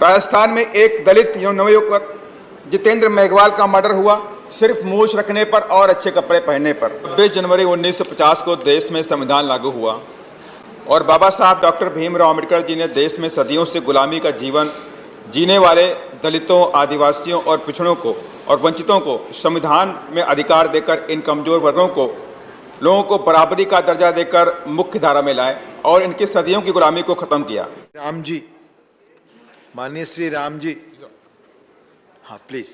राजस्थान में एक दलित नवयुवक जितेंद्र मेघवाल का मर्डर हुआ सिर्फ मूछ रखने पर और अच्छे कपड़े पहनने पर। 26 जनवरी 1950 को देश में संविधान लागू हुआ और बाबा साहब डॉक्टर भीमराव अम्बेडकर जी ने देश में सदियों से गुलामी का जीवन जीने वाले दलितों, आदिवासियों और पिछड़ों को और वंचितों को संविधान में अधिकार देकर इन कमजोर वर्गों को लोगों को बराबरी का दर्जा देकर मुख्य धारा में लाए और इनकी सदियों की गुलामी को खत्म किया। राम जी, माननीय श्री राम जी, हाँ प्लीज।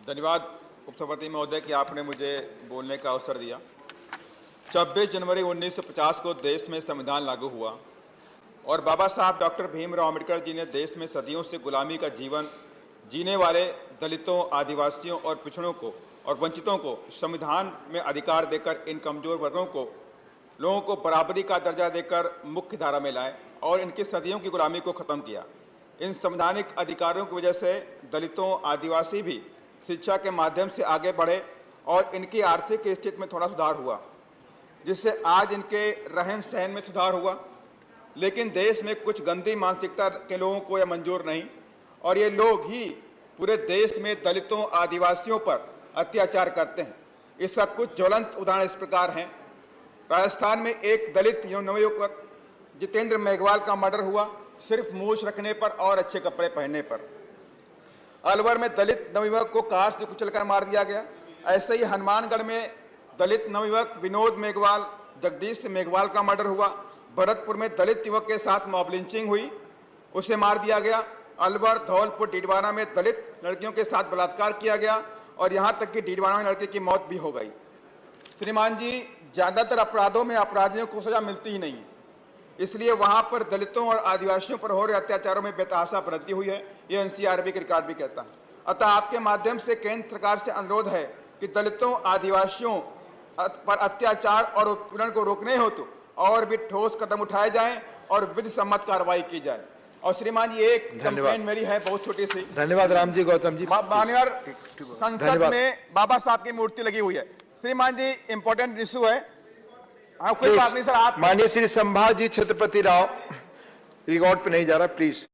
धन्यवाद उपसभापति महोदय कि आपने मुझे बोलने का अवसर दिया। 26 जनवरी 1950 को देश में संविधान लागू हुआ और बाबा साहब डॉक्टर भीमराव अम्बेडकर जी ने देश में सदियों से गुलामी का जीवन जीने वाले दलितों, आदिवासियों और पिछड़ों को और वंचितों को संविधान में अधिकार देकर इन कमजोर वर्गों को लोगों को बराबरी का दर्जा देकर मुख्य धारा में लाए और इनकी सदियों की गुलामी को खत्म किया। इन संवैधानिक अधिकारों की वजह से दलितों, आदिवासी भी शिक्षा के माध्यम से आगे बढ़े और इनकी आर्थिक स्थिति में थोड़ा सुधार हुआ, जिससे आज इनके रहन सहन में सुधार हुआ। लेकिन देश में कुछ गंदी मानसिकता के लोगों को यह मंजूर नहीं और ये लोग ही पूरे देश में दलितों, आदिवासियों पर अत्याचार करते हैं। इसका कुछ ज्वलंत उदाहरण इस प्रकार हैं। राजस्थान में एक दलित नवयुवक जितेंद्र मेघवाल का मर्डर हुआ सिर्फ मूछ रखने पर और अच्छे कपड़े पहनने पर। अलवर में दलित नवयुवक को कार से कुचलकर मार दिया गया। ऐसे ही हनुमानगढ़ में दलित नवयुवक विनोद मेघवाल, जगदीश मेघवाल का मर्डर हुआ। भरतपुर में दलित युवक के साथ मॉब लिंचिंग हुई, उसे मार दिया गया। अलवर, धौलपुर, डीडवाना में दलित लड़कियों के साथ बलात्कार किया गया और यहां तक कि डीडवाना में लड़के की मौत भी हो गई। श्रीमान जी, ज्यादातर अपराधों में अपराधियों को सजा मिलती ही नहीं, इसलिए वहां पर दलितों और आदिवासियों पर हो रहे अत्याचारों में बेतहाशा वृद्धि हुई है। ये एनसीआरबी के रिकॉर्ड भी कहता है। अतः आपके माध्यम से केंद्र सरकार से अनुरोध है कि दलितों, आदिवासियों पर अत्याचार और उत्पीड़न को रोकने हेतु और भी ठोस कदम उठाए जाएं और विधि सम्मत कार्रवाई की जाए। और श्रीमान जी, एक कंप्लेंट मेरी है बहुत छोटी सी। धन्यवाद राम जी। गौतम जी, माननीय संसद में बाबा साहब की मूर्ति लगी हुई है। श्रीमान जी, इंपॉर्टेंट इशू है। हाँ, कोई बात नहीं सर। आप माननीय श्री संभाजी छत्रपति राव, रिकॉर्ड पे नहीं जा रहा, प्लीज।